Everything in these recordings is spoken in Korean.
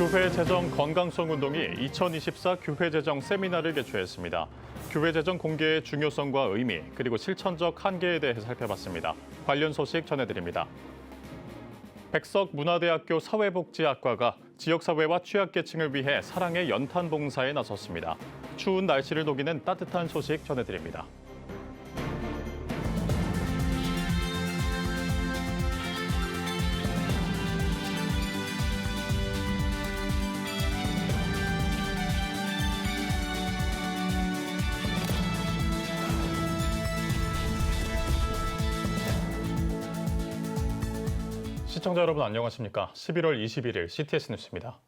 교회 재정 건강성 운동이 2024 교회 재정 세미나를 개최했습니다. 교회 재정 공개의 중요성과 의미, 그리고 실천적 한계에 대해 살펴봤습니다. 관련 소식 전해드립니다. 백석문화대학교 사회복지학과가 지역사회와 취약계층을 위해 사랑의 연탄 봉사에 나섰습니다. 추운 날씨를 녹이는 따뜻한 소식 전해드립니다. 시청자 여러분 안녕하십니까? 11월 21일 CTS 뉴스입니다.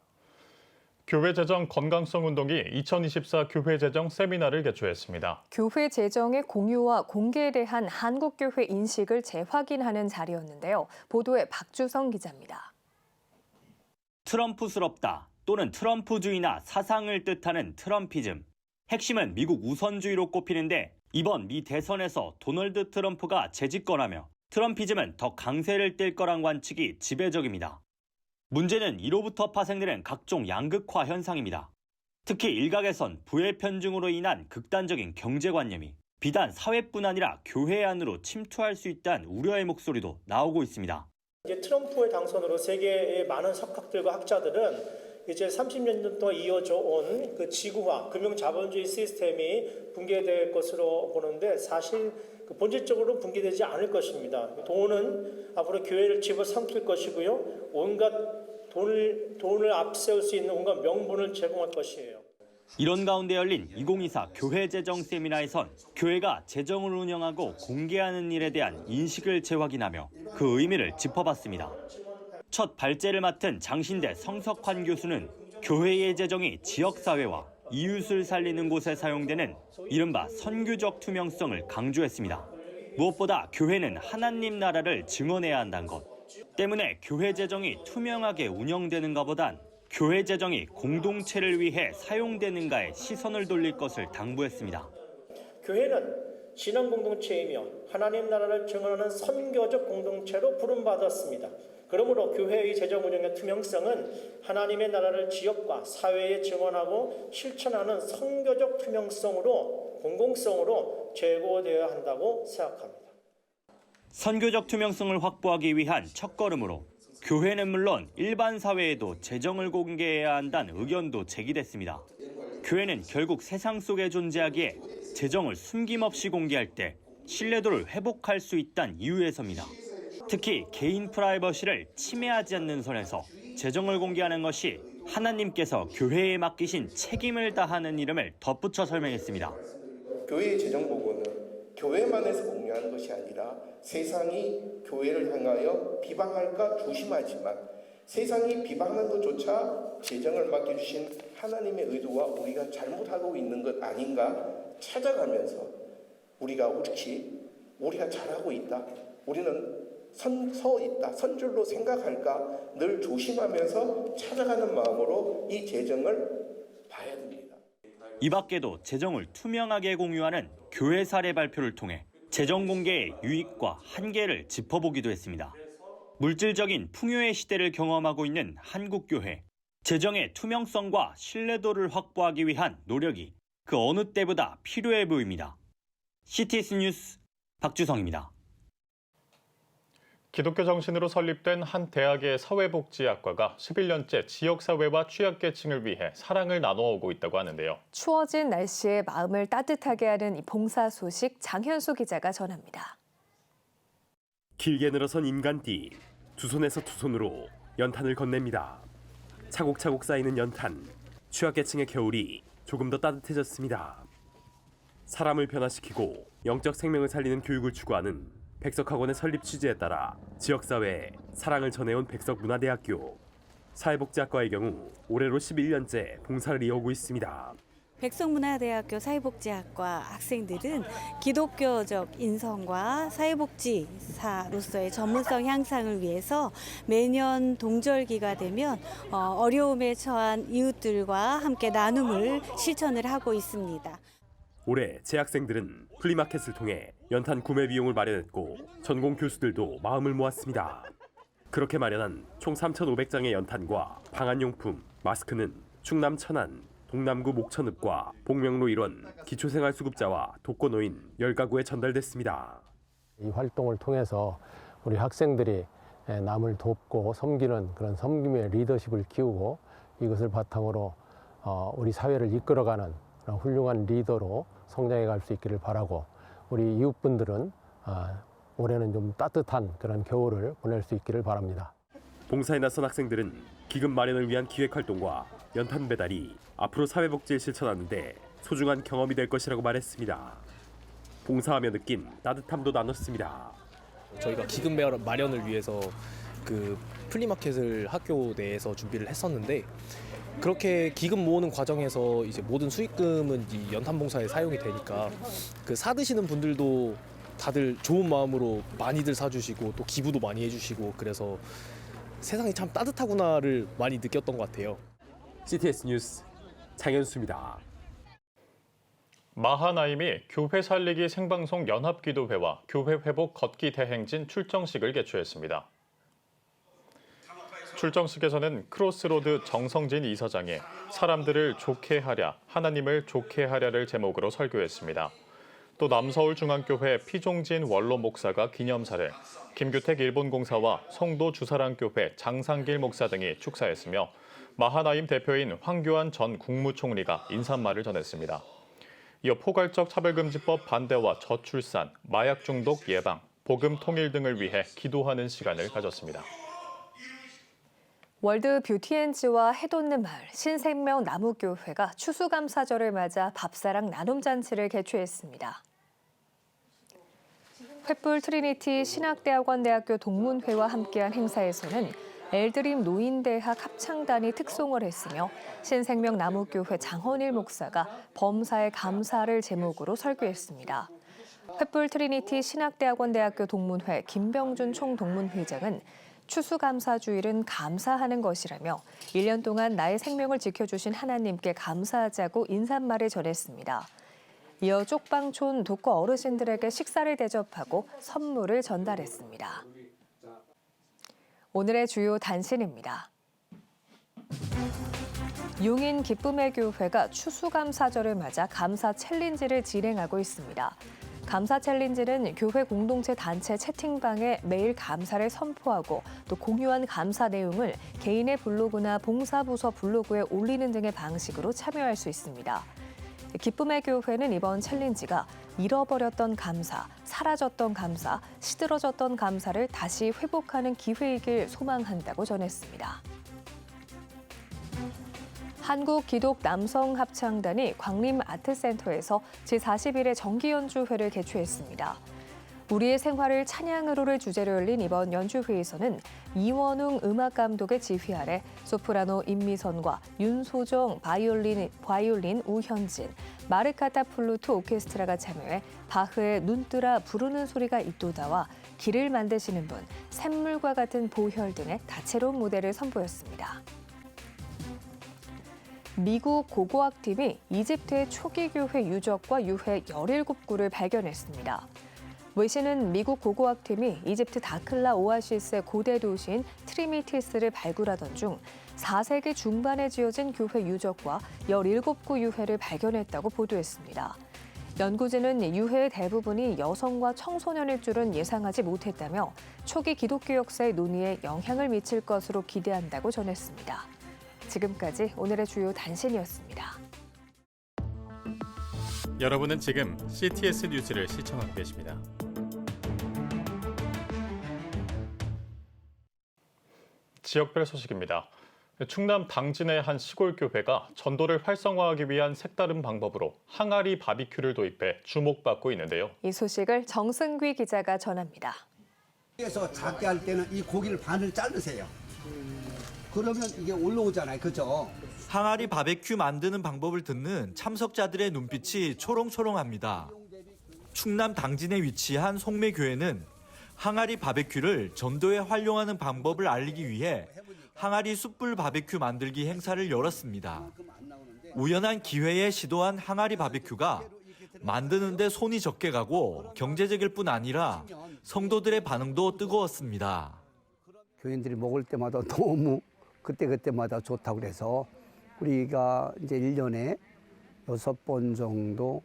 교회 재정 건강성 운동이 2024 교회 재정 세미나를 개최했습니다. 교회 재정의 공유와 공개에 대한 한국교회 인식을 재확인하는 자리였는데요. 보도에 박주성 기자입니다. 트럼프스럽다 또는 트럼프주의나 사상을 뜻하는 트럼피즘. 핵심은 미국 우선주의로 꼽히는데 이번 미 대선에서 도널드 트럼프가 재집권하며 트럼피즘은 더 강세를 띨 거란 관측이 지배적입니다. 문제는 이로부터 파생되는 각종 양극화 현상입니다. 특히 일각에선 부의 편중으로 인한 극단적인 경제관념이 비단 사회뿐 아니라 교회 안으로 침투할 수 있다는 우려의 목소리도 나오고 있습니다. 이제 트럼프의 당선으로 세계의 많은 석학들과 학자들은 이제 30년 동안 이어져 온 그 지구화, 금융 자본주의 시스템이 붕괴될 것으로 보는데 사실 본질적으로 붕괴되지 않을 것입니다. 돈은 앞으로 교회를 집어삼킬 것이고요. 온갖 돈을 앞세울 수 있는 온갖 명분을 제공할 것이에요. 이런 가운데 열린 2024 교회 재정 세미나에선 교회가 재정을 운영하고 공개하는 일에 대한 인식을 재확인하며 그 의미를 짚어봤습니다. 첫 발제를 맡은 장신대 성석환 교수는 교회의 재정이 지역사회와 이웃을 살리는 곳에 사용되는 이른바 선교적 투명성을 강조했습니다. 무엇보다 교회는 하나님 나라를 증언해야 한다는 것 때문에 교회 재정이 투명하게 운영되는가 보단 교회 재정이 공동체를 위해 사용되는가에 시선을 돌릴 것을 당부했습니다. 교회는 신앙 공동체이며 하나님 나라를 증언하는 선교적 공동체로 부름받았습니다. 그러므로 교회의 재정 운영의 투명성은 하나님의 나라를 지역과 사회에 증언하고 실천하는 선교적 투명성으로 공공성으로 제고되어야 한다고 생각합니다. 선교적 투명성을 확보하기 위한 첫걸음으로 교회는 물론 일반 사회에도 재정을 공개해야 한다는 의견도 제기됐습니다. 교회는 결국 세상 속에 존재하기에 재정을 숨김없이 공개할 때 신뢰도를 회복할 수 있다는 이유에서입니다. 특히 개인 프라이버시를 침해하지 않는 선에서 재정을 공개하는 것이 하나님께서 교회에 맡기신 책임을 다하는 이름을 덧붙여 설명했습니다. 교회의 재정 보고는 교회만에서 공유하는 것이 아니라 세상이 교회를 향하여 비방할까 조심하지만 세상이 비방하는 것조차 재정을 맡겨주신 하나님의 의도와 우리가 잘못하고 있는 것 아닌가 찾아가면서 우리가 잘하고 있다. 우리는 서 있다. 선줄로 생각할까 늘 조심하면서 찾아가는 마음으로 이 재정을 봐야 됩니다. 이 밖에도 재정을 투명하게 공유하는 교회 사례 발표를 통해 재정 공개의 유익과 한계를 짚어보기도 했습니다. 물질적인 풍요의 시대를 경험하고 있는 한국교회. 재정의 투명성과 신뢰도를 확보하기 위한 노력이 그 어느 때보다 필요해 보입니다. CTS 뉴스 박주성입니다. 기독교 정신으로 설립된 한 대학의 사회복지학과가 11년째 지역사회와 취약계층을 위해 사랑을 나눠오고 있다고 하는데요. 추워진 날씨에 마음을 따뜻하게 하는 이 봉사 소식 장현수 기자가 전합니다. 길게 늘어선 인간띠, 두 손에서 두 손으로 연탄을 건넵니다. 차곡차곡 쌓이는 연탄, 취약계층의 겨울이 조금 더 따뜻해졌습니다. 사람을 변화시키고 영적 생명을 살리는 교육을 추구하는 백석학원의 설립 취지에 따라 지역사회에 사랑을 전해온 백석문화대학교. 사회복지학과의 경우 올해로 11년째 봉사를 이어오고 있습니다. 백석문화대학교 사회복지학과 학생들은 기독교적 인성과 사회복지사로서의 전문성 향상을 위해서 매년 동절기가 되면 어려움에 처한 이웃들과 함께 나눔을 실천을 하고 있습니다. 올해 재학생들은 플리마켓을 통해 연탄 구매 비용을 마련했고 전공 교수들도 마음을 모았습니다. 그렇게 마련한 총 3,500장의 연탄과 방한용품, 마스크는 충남 천안, 동남구 목천읍과 복명로 일원 기초생활수급자와 독거노인 10가구에 전달됐습니다. 이 활동을 통해서 우리 학생들이 남을 돕고 섬기는 그런 섬김의 리더십을 키우고 이것을 바탕으로 우리 사회를 이끌어가는 그런 훌륭한 리더로 성장해 갈 수 있기를 바라고 우리 이웃분들은 올해는 좀 따뜻한 그런 겨울을 보낼 수 있기를 바랍니다. 봉사에 나선 학생들은 기금 마련을 위한 기획활동과 연탄 배달이 앞으로 사회복지에 실천하는 데 소중한 경험이 될 것이라고 말했습니다. 봉사하며 느낀 따뜻함도 나눴습니다. 저희가 기금 마련을 위해서 그 플리마켓을 학교 내에서 준비를 했었는데 그렇게 기금 모으는 과정에서 이제 모든 수익금은 이 연탄 봉사에 사용이 되니까 그 사드시는 분들도 다들 좋은 마음으로 많이들 사주시고 또 기부도 많이 해주시고 그래서 세상이 참 따뜻하구나를 많이 느꼈던 것 같아요. CTS 뉴스 장현수입니다. 마하나임이 교회 살리기 생방송 연합기도회와 교회 회복 걷기 대행진 출정식을 개최했습니다. 출정식에서는 크로스로드 정성진 이사장이 사람들을 좋게 하랴, 하나님을 좋게 하랴를 제목으로 설교했습니다. 또 남서울중앙교회 피종진 원로 목사가 기념사를, 김규택 일본공사와 성도 주사랑교회 장상길 목사 등이 축사했으며 마하나임 대표인 황교안 전 국무총리가 인사말을 전했습니다. 이어 포괄적 차별금지법 반대와 저출산, 마약 중독 예방, 복음 통일 등을 위해 기도하는 시간을 가졌습니다. 월드 뷰티엔즈와 해돋는 마을 신생명 나무교회가 추수감사절을 맞아 밥사랑 나눔잔치를 개최했습니다. 횃불 트리니티 신학대학원대학교 동문회와 함께한 행사에서는 엘드림 노인대학 합창단이 특송을 했으며 신생명 나무교회 장헌일 목사가 범사에 감사를 제목으로 설교했습니다. 횃불 트리니티 신학대학원대학교 동문회 김병준 총동문회장은 추수감사주일은 감사하는 것이라며 1년 동안 나의 생명을 지켜주신 하나님께 감사하자고 인사말을 전했습니다. 이어 쪽방촌 독거 어르신들에게 식사를 대접하고 선물을 전달했습니다. 오늘의 주요 단신입니다. 용인 기쁨의 교회가 추수감사절을 맞아 감사 챌린지를 진행하고 있습니다. 감사 챌린지는 교회 공동체 단체 채팅방에 매일 감사를 선포하고 또 공유한 감사 내용을 개인의 블로그나 봉사부서 블로그에 올리는 등의 방식으로 참여할 수 있습니다. 기쁨의 교회는 이번 챌린지가 잃어버렸던 감사, 사라졌던 감사, 시들어졌던 감사를 다시 회복하는 기회이길 소망한다고 전했습니다. 한국기독남성합창단이 광림아트센터에서 제41회 정기연주회를 개최했습니다. 우리의 생활을 찬양으로를 주제로 열린 이번 연주회에서는 이원웅 음악감독의 지휘 아래 소프라노 임미선과 윤소정 바이올린 우현진, 마르카타 플루트 오케스트라가 참여해 바흐의 눈뜨라 부르는 소리가 있도다와 길을 만드시는 분, 샘물과 같은 보혈 등의 다채로운 무대를 선보였습니다. 미국 고고학팀이 이집트의 초기 교회 유적과 유해 17구를 발견했습니다. 외신은 미국 고고학팀이 이집트 다클라 오아시스의 고대 도시인 트리미티스를 발굴하던 중 4세기 중반에 지어진 교회 유적과 17구 유해를 발견했다고 보도했습니다. 연구진은 유해의 대부분이 여성과 청소년일 줄은 예상하지 못했다며 초기 기독교 역사의 논의에 영향을 미칠 것으로 기대한다고 전했습니다. 지금까지 오늘의 주요 단신이었습니다. 여러분은 지금 CTS 뉴스를 시청하고 계십니다. 지역별 소식입니다. 충남 당진의 한 시골 교회가 전도를 활성화하기 위한 색다른 방법으로 항아리 바비큐를 도입해 주목받고 있는데요. 이 소식을 정승귀 기자가 전합니다. 그래서 작게 할 때는 이 고기를 반을 자르세요. 그러면 이게 올라오잖아요. 그죠? 항아리 바베큐 만드는 방법을 듣는 참석자들의 눈빛이 초롱초롱합니다. 충남 당진에 위치한 송매교회는 항아리 바베큐를 전도에 활용하는 방법을 알리기 위해 항아리 숯불 바베큐 만들기 행사를 열었습니다. 우연한 기회에 시도한 항아리 바베큐가 만드는데 손이 적게 가고 경제적일 뿐 아니라 성도들의 반응도 뜨거웠습니다. 교인들이 먹을 때마다 너무 그때그때마다 좋다고 그래서 우리가 이제 1년에 6번 정도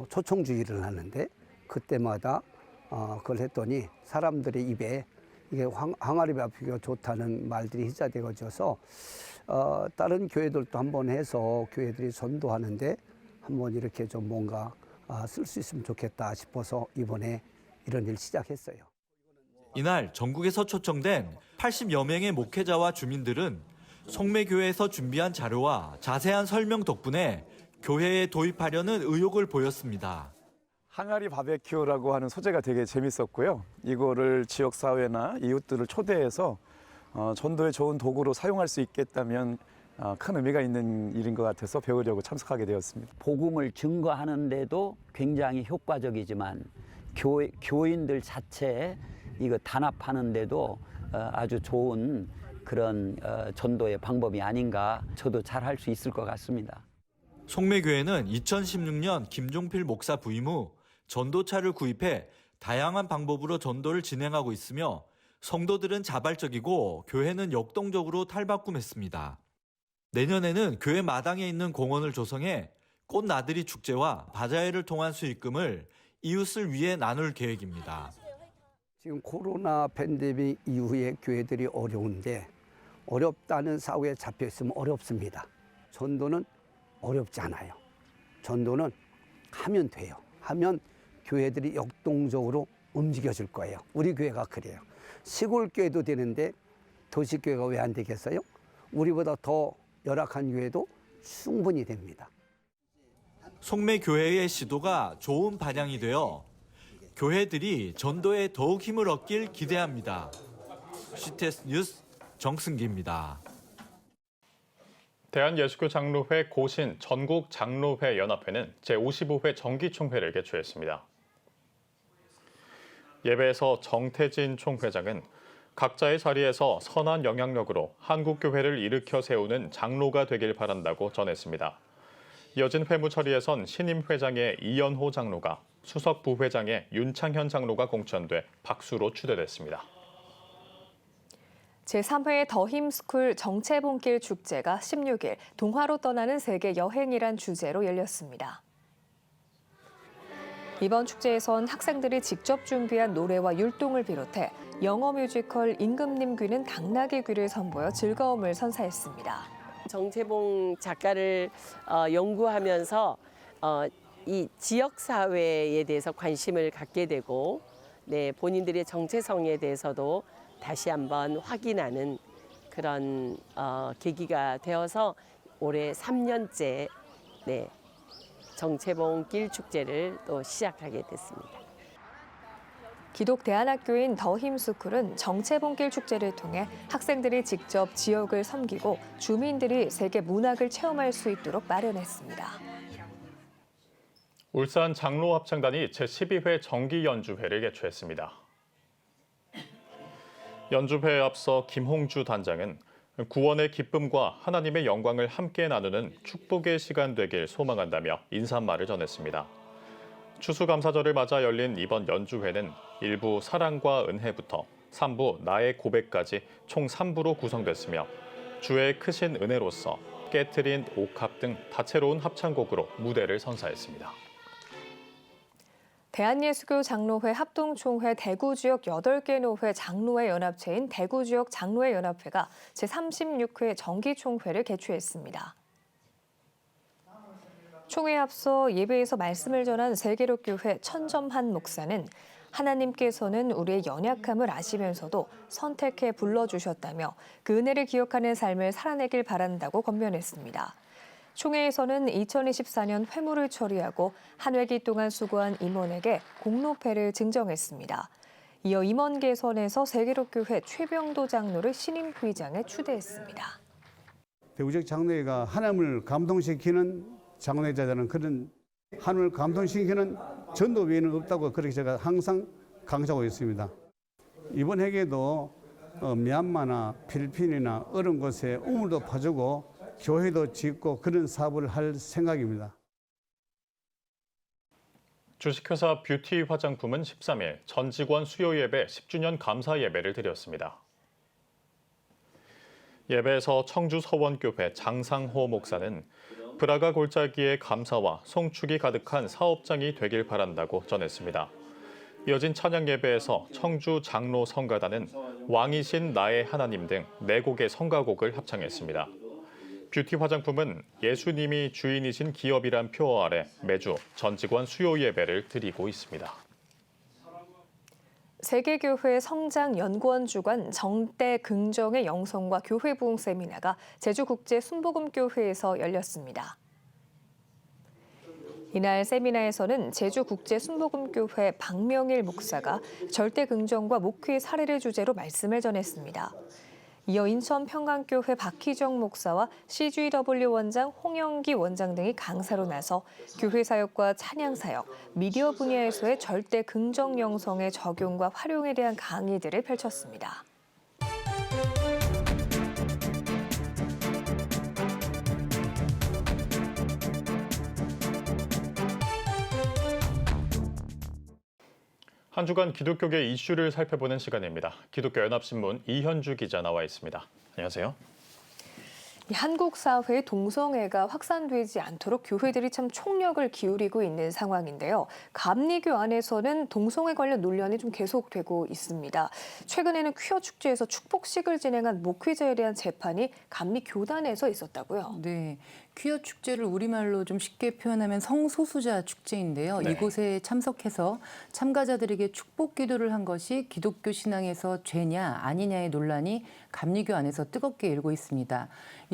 초청 주의를 하는데 그때마다 그걸 했더니 사람들의 입에 이게 항아리 밥효가 좋다는 말들이 희자되어져서 다른 교회들도 한번 해서 교회들이 전도하는데 한번 이렇게 좀 뭔가 쓸 수 있으면 좋겠다 싶어서 이번에 이런 일 시작했어요. 이날 전국에서 초청된 80여 명의 목회자와 주민들은 송매교회에서 준비한 자료와 자세한 설명 덕분에 교회에 도입하려는 의욕을 보였습니다. 항아리 바베큐라고 하는 소재가 되게 재밌었고요. 이거를 지역사회나 이웃들을 초대해서 전도에 좋은 도구로 사용할 수 있겠다면 큰 의미가 있는 일인 것 같아서 배우려고 참석하게 되었습니다. 복음을 증거하는데도 굉장히 효과적이지만 교인들 자체 이거 단합하는데도 아주 좋은 그런 전도의 방법이 아닌가 저도 잘 할 수 있을 것 같습니다. 송매교회는 2016년 김종필 목사 부임 후 전도차를 구입해 다양한 방법으로 전도를 진행하고 있으며 성도들은 자발적이고 교회는 역동적으로 탈바꿈했습니다. 내년에는 교회 마당에 있는 공원을 조성해 꽃나들이 축제와 바자회를 통한 수익금을 이웃을 위해 나눌 계획입니다. 지금 코로나 팬데믹 이후에 교회들이 어려운데 어렵다는 사고에 잡혀 있으면 어렵습니다. 전도는 어렵지 않아요. 전도는 하면 돼요. 하면 교회들이 역동적으로 움직여질 거예요. 우리 교회가 그래요. 시골 교회도 되는데 도시 교회가 왜 안 되겠어요? 우리보다 더 열악한 교회도 충분히 됩니다. 송매교회의 시도가 좋은 반향이 되어 교회들이 전도에 더욱 힘을 얻길 기대합니다. CTS 뉴스 정승기입니다. 대한예수교 장로회 고신 전국장로회 연합회는 제55회 정기총회를 개최했습니다. 예배에서 정태진 총회장은 각자의 자리에서 선한 영향력으로 한국교회를 일으켜 세우는 장로가 되길 바란다고 전했습니다. 이어진 회무 처리에선 신임 회장의 이연호 장로가 수석 부회장의 윤창현 장로가 공천돼 박수로 추대됐습니다. 제3회 더힘스쿨 정체봉길 축제가 16일 동화로 떠나는 세계 여행이란 주제로 열렸습니다. 이번 축제에선 학생들이 직접 준비한 노래와 율동을 비롯해 영어 뮤지컬 임금님 귀는 당나귀 귀를 선보여 즐거움을 선사했습니다. 정체봉 작가를 연구하면서 이 지역사회에 대해서 관심을 갖게 되고 본인들의 정체성에 대해서도 다시 한번 확인하는 그런 계기가 되어서 올해 3년째 정체봉 길 축제를 또 시작하게 됐습니다. 기독대안학교인 더힘스쿨은 정체봉길 축제를 통해 학생들이 직접 지역을 섬기고 주민들이 세계 문학을 체험할 수 있도록 마련했습니다. 울산 장로합창단이 제12회 정기연주회를 개최했습니다. 연주회에 앞서 김홍주 단장은 구원의 기쁨과 하나님의 영광을 함께 나누는 축복의 시간 되길 소망한다며 인사말을 전했습니다. 추수감사절을 맞아 열린 이번 연주회는 1부 사랑과 은혜부터 3부 나의 고백까지 총 3부로 구성됐으며 주의 크신 은혜로서 깨트린 옥합 등 다채로운 합창곡으로 무대를 선사했습니다. 대한예수교 장로회 합동총회 대구지역 8개 노회 장로회 연합체인 대구지역 장로회 연합회가 제36회 정기총회를 개최했습니다. 총회에 앞서 예배에서 말씀을 전한 세계록교회 천점한 목사는 하나님께서는 우리의 연약함을 아시면서도 선택해 불러주셨다며 그 은혜를 기억하는 삶을 살아내길 바란다고 권면했습니다. 총회에서는 2024년 회무를 처리하고 한 회기 동안 수고한 임원에게 공로패를 증정했습니다. 이어 임원 개선에서 세계록교회 최병도 장로를 신임 회장에 추대했습니다. 대구지역 장로회가 하나님을 감동시키는 장로회자라는 그런 하나님을 감동시키는 전도 외에는 없다고 그렇게 제가 항상 강조하고 있습니다. 이번 회계도 미얀마나 필리핀이나 어려운 곳에 우물도 파주고 교회도 짓고 그런 사업을 할 생각입니다. 주식회사 뷰티 화장품은 13일 전 직원 수요 예배 10주년 감사 예배를 드렸습니다. 예배에서 청주 서원교회 장상호 목사는 브라가 골짜기의 감사와 송축이 가득한 사업장이 되길 바란다고 전했습니다. 이어진 찬양 예배에서 청주 장로 성가단은 왕이신 나의 하나님 등 4곡의 성가곡을 합창했습니다. 뷰티 화장품은 예수님이 주인이신 기업이란 표어 아래 매주 전 직원 수요 예배를 드리고 있습니다. 세계교회 성장연구원 주관 정대 긍정의 영성과 교회 부흥 세미나가 제주국제 순복음교회에서 열렸습니다. 이날 세미나에서는 제주국제 순복음교회 박명일 목사가 절대 긍정과 목회 사례를 주제로 말씀을 전했습니다. 이어 인천 평강교회 박희정 목사와 CGW 원장 홍영기 원장 등이 강사로 나서 교회 사역과 찬양 사역, 미디어 분야에서의 절대 긍정 영성의 적용과 활용에 대한 강의들을 펼쳤습니다. 한 주간 기독교계 이슈를 살펴보는 시간입니다. 기독교 연합신문 이현주 기자 나와 있습니다. 안녕하세요. 한국 사회의 동성애가 확산되지 않도록 교회들이 참 총력을 기울이고 있는 상황인데요. 감리교 안에서는 동성애 관련 논란이 좀 계속되고 있습니다. 최근에는 퀴어 축제에서 축복식을 진행한 목회자에 대한 재판이 감리교단에서 있었다고요? 네. 퀴어 축제를 우리말로 좀 쉽게 표현하면 성소수자 축제인데요. 네. 이곳에 참석해서 참가자들에게 축복 기도를 한 것이 기독교 신앙에서 죄냐 아니냐의 논란이 감리교 안에서 뜨겁게 일고 있습니다.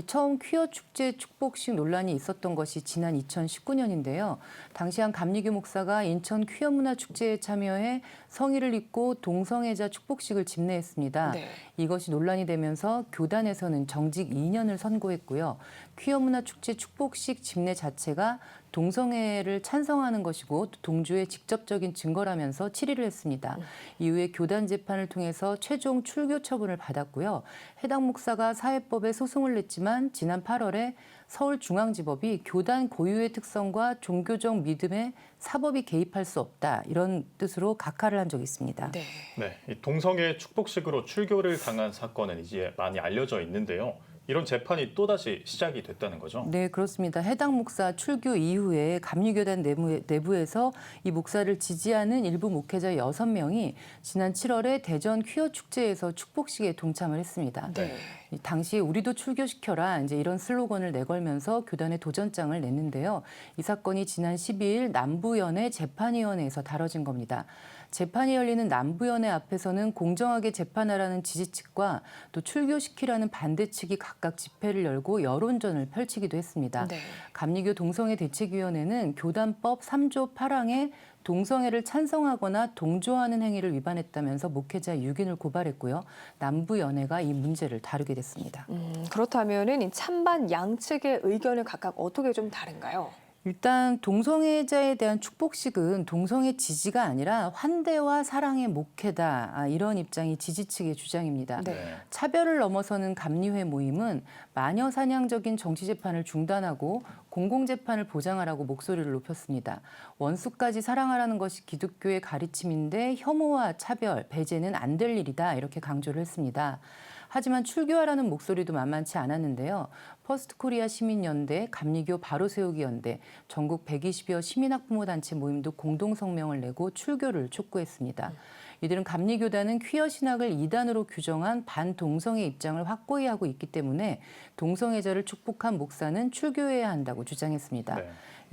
처음 퀴어 축제 축복식 논란이 있었던 것이 지난 2019년인데요. 당시 한 감리교 목사가 인천 퀴어 문화 축제에 참여해 성의를 입고 동성애자 축복식을 집례했습니다. 네. 이것이 논란이 되면서 교단에서는 정직 2년을 선고했고요. 퀴어 문화 축제 축복식 집례 자체가 동성애를 찬성하는 것이고 동조의 직접적인 증거라면서 질의를 했습니다. 이후에 교단 재판을 통해서 최종 출교 처분을 받았고요. 해당 목사가 사회법에 소송을 냈지만 지난 8월에 서울중앙지법이 교단 고유의 특성과 종교적 믿음에 사법이 개입할 수 없다 이런 뜻으로 각하를 한 적이 있습니다. 네. 이 동성애 축복식으로 출교를 당한 사건은 이제 많이 알려져 있는데요. 이런 재판이 또다시 시작이 됐다는 거죠? 네, 그렇습니다. 해당 목사 출교 이후에 감리교단 내부에서 이 목사를 지지하는 일부 목회자 6명이 지난 7월에 대전 퀴어 축제에서 축복식에 동참을 했습니다. 네. 당시 우리도 출교시켜라 이제 이런 슬로건을 내걸면서 교단에 도전장을 냈는데요. 이 사건이 지난 12일 남부연회 재판위원회에서 다뤄진 겁니다. 재판이 열리는 남부연회 앞에서는 공정하게 재판하라는 지지측과 또 출교시키라는 반대측이 각각 집회를 열고 여론전을 펼치기도 했습니다. 네. 감리교 동성애 대책위원회는 교단법 3조 8항에 동성애를 찬성하거나 동조하는 행위를 위반했다면서 목회자 6인을 고발했고요. 남부연회가 이 문제를 다루게 됐습니다. 그렇다면은 이 찬반 양측의 의견은 각각 어떻게 좀 다른가요? 일단 동성애자에 대한 축복식은 동성애 지지가 아니라 환대와 사랑의 목회다 이런 입장이 지지 측의 주장입니다. 네. 차별을 넘어서는 감리회 모임은 마녀 사냥적인 정치 재판을 중단하고 공공재판을 보장하라고 목소리를 높였습니다. 원수까지 사랑하라는 것이 기독교의 가르침인데 혐오와 차별, 배제는 안 될 일이다 이렇게 강조를 했습니다. 하지만 출교하라는 목소리도 만만치 않았는데요. 퍼스트코리아 시민연대, 감리교 바로세우기연대, 전국 120여 시민학부모단체 모임도 공동성명을 내고 출교를 촉구했습니다. 이들은 감리교단은 퀴어 신학을 이단으로 규정한 반동성애 입장을 확고히 하고 있기 때문에 동성애자를 축복한 목사는 출교해야 한다고 주장했습니다. 네.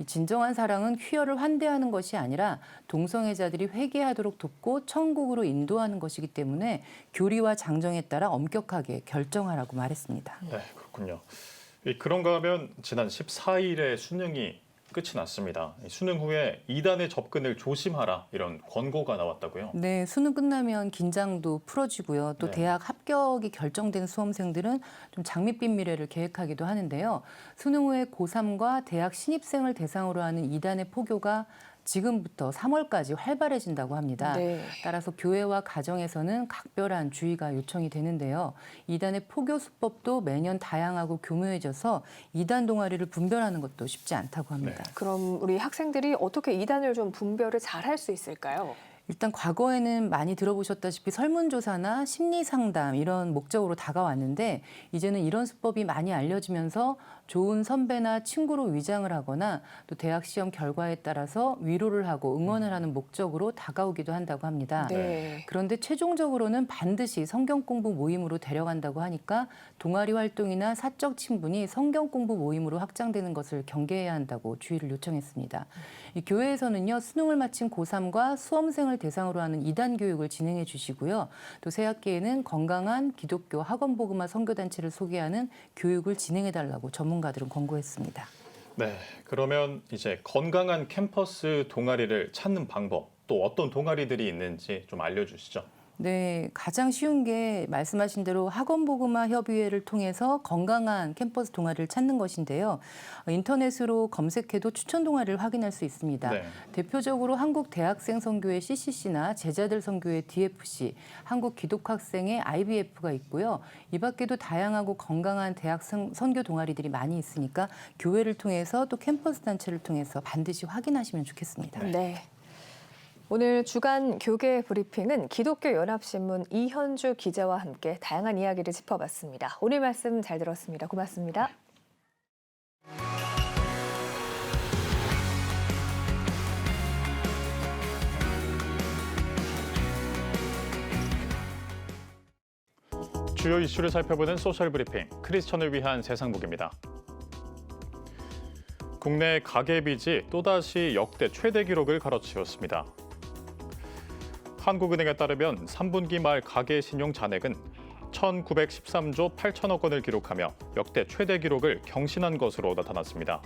진정한 사랑은 퀴어를 환대하는 것이 아니라 동성애자들이 회개하도록 돕고 천국으로 인도하는 것이기 때문에 교리와 장정에 따라 엄격하게 결정하라고 말했습니다. 네, 그렇군요. 그런가 하면 지난 14일에 수능이 끝이 났습니다. 수능 후에 이단의 접근을 조심하라 이런 권고가 나왔다고요? 네, 수능 끝나면 긴장도 풀어지고요. 또 네. 대학 합격이 결정된 수험생들은 좀 장밋빛 미래를 계획하기도 하는데요. 수능 후에 고3과 대학 신입생을 대상으로 하는 이단의 포교가 지금부터 3월까지 활발해진다고 합니다. 네. 따라서 교회와 가정에서는 각별한 주의가 요청이 되는데요. 이단의 포교 수법도 매년 다양하고 교묘해져서 이단 동아리를 분별하는 것도 쉽지 않다고 합니다. 그럼 우리 학생들이 어떻게 이단을 좀 분별을 잘 할 수 있을까요? 일단 과거에는 많이 들어보셨다시피 설문조사나 심리상담 이런 목적으로 다가왔는데 이제는 이런 수법이 많이 알려지면서 좋은 선배나 친구로 위장을 하거나 또 대학 시험 결과에 따라서 위로를 하고 응원을 하는 목적으로 다가오기도 한다고 합니다. 네. 그런데 최종적으로는 반드시 성경 공부 모임으로 데려간다고 하니까 동아리 활동이나 사적 친분이 성경 공부 모임으로 확장되는 것을 경계해야 한다고 주의를 요청했습니다. 이 교회에서는요, 수능을 마친 고3과 수험생을 대상으로 하는 2단 교육을 진행해 주시고요. 또 새학기에는 건강한 기독교 학원복음화 선교단체를 소개하는 교육을 진행해 달라고 전문가들은 권고했습니다. 네, 그러면 이제 건강한 캠퍼스 동아리를 찾는 방법, 또 어떤 동아리들이 있는지 좀 알려주시죠. 네, 가장 쉬운 게 말씀하신 대로 학원복음화 협의회를 통해서 건강한 캠퍼스 동아리를 찾는 것인데요. 인터넷으로 검색해도 추천 동아리를 확인할 수 있습니다. 네. 대표적으로 한국대학생선교회 CCC나 제자들 선교회 DFC, 한국기독학생회 IBF가 있고요. 이 밖에도 다양하고 건강한 대학 선교 동아리들이 많이 있으니까 교회를 통해서 또 캠퍼스 단체를 통해서 반드시 확인하시면 좋겠습니다. 네. 오늘 주간 교계 브리핑은 기독교 연합신문 이현주 기자와 함께 다양한 이야기를 짚어봤습니다. 오늘 말씀 잘 들었습니다. 고맙습니다. 주요 이슈를 살펴보는 소셜 브리핑, 크리스천을 위한 세상북입니다. 국내 가계 빚이 또다시 역대 최대 기록을 갈아치웠습니다. 한국은행에 따르면 3분기 말 가계 신용 잔액은 1,913조 8천억 원을 기록하며 역대 최대 기록을 경신한 것으로 나타났습니다.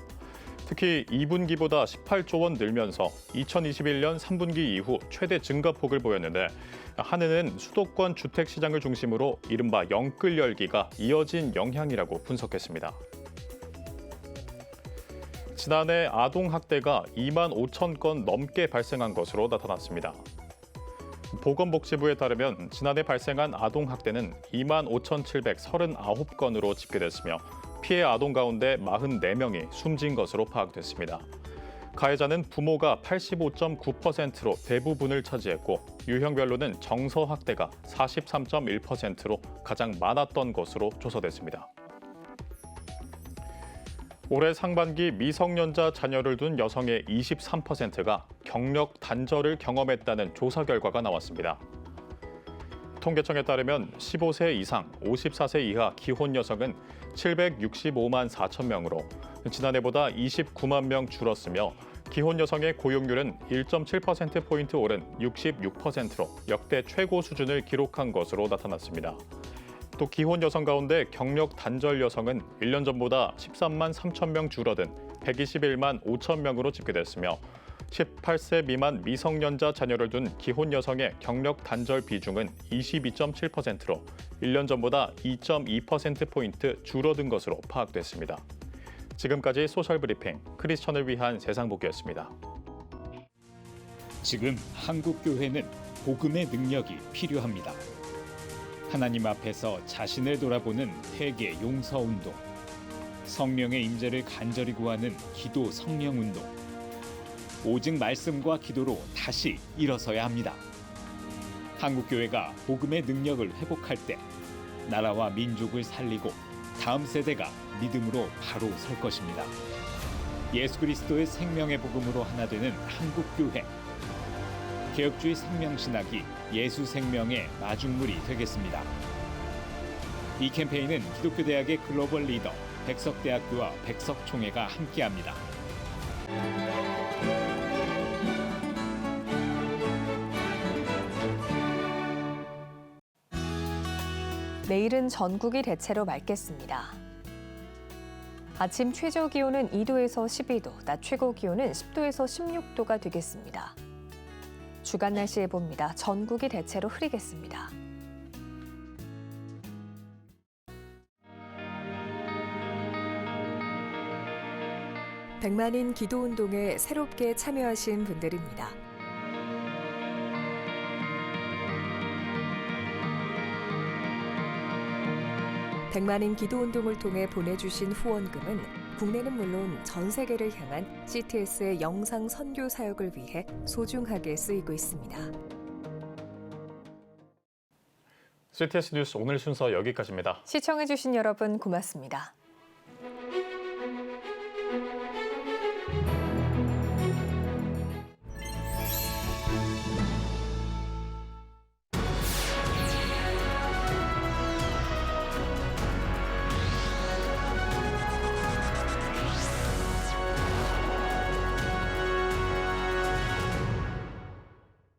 특히 2분기보다 18조 원 늘면서 2021년 3분기 이후 최대 증가폭을 보였는데 한은은 수도권 주택 시장을 중심으로 이른바 영끌 열기가 이어진 영향이라고 분석했습니다. 지난해 아동학대가 2만 5천 건 넘게 발생한 것으로 나타났습니다. 보건복지부에 따르면 지난해 발생한 아동학대는 2만 5,739건으로 집계됐으며 피해 아동 가운데 44명이 숨진 것으로 파악됐습니다. 가해자는 부모가 85.9%로 대부분을 차지했고 유형별로는 정서학대가 43.1%로 가장 많았던 것으로 조사됐습니다. 올해 상반기 미성년자 자녀를 둔 여성의 23%가 경력 단절을 경험했다는 조사 결과가 나왔습니다. 통계청에 따르면 15세 이상, 54세 이하 기혼 여성은 765만 4천 명으로 지난해보다 29만 명 줄었으며 기혼 여성의 고용률은 1.7%포인트 오른 66%로 역대 최고 수준을 기록한 것으로 나타났습니다. 또 기혼 여성 가운데 경력 단절 여성은 1년 전보다 13만 3천 명 줄어든 121만 5천 명으로 집계됐으며 18세 미만 미성년자 자녀를 둔 기혼 여성의 경력 단절 비중은 22.7%로 1년 전보다 2.2%포인트 줄어든 것으로 파악됐습니다. 지금까지 소셜 브리핑 크리스천을 위한 세상복이었습니다. 지금 한국 교회는 복음의 능력이 필요합니다. 하나님 앞에서 자신을 돌아보는 회개 용서 운동, 성령의 임재를 간절히 구하는 기도 성령 운동, 오직 말씀과 기도로 다시 일어서야 합니다. 한국 교회가 복음의 능력을 회복할 때 나라와 민족을 살리고 다음 세대가 믿음으로 바로 설 것입니다. 예수 그리스도의 생명의 복음으로 하나 되는 한국 교회. 개혁주의 생명신학이 예수 생명의 마중물이 되겠습니다. 이 캠페인은 기독교대학의 글로벌 리더 백석대학교와 백석총회가 함께합니다. 내일은 전국이 대체로 맑겠습니다. 아침 최저 기온은 2도에서 12도, 낮 최고 기온은 10도에서 16도가 되겠습니다. 주간 날씨 예보입니다. 전국이 대체로 흐리겠습니다. 백만인 기도운동에 새롭게 참여하신 분들입니다. 백만인 기도운동을 통해 보내주신 후원금은 국내는 물론 전 세계를 향한 CTS의 영상 선교 사역을 위해 소중하게 쓰이고 있습니다. CTS 뉴스 오늘 순서 여기까지입니다. 시청해주신 여러분 고맙습니다.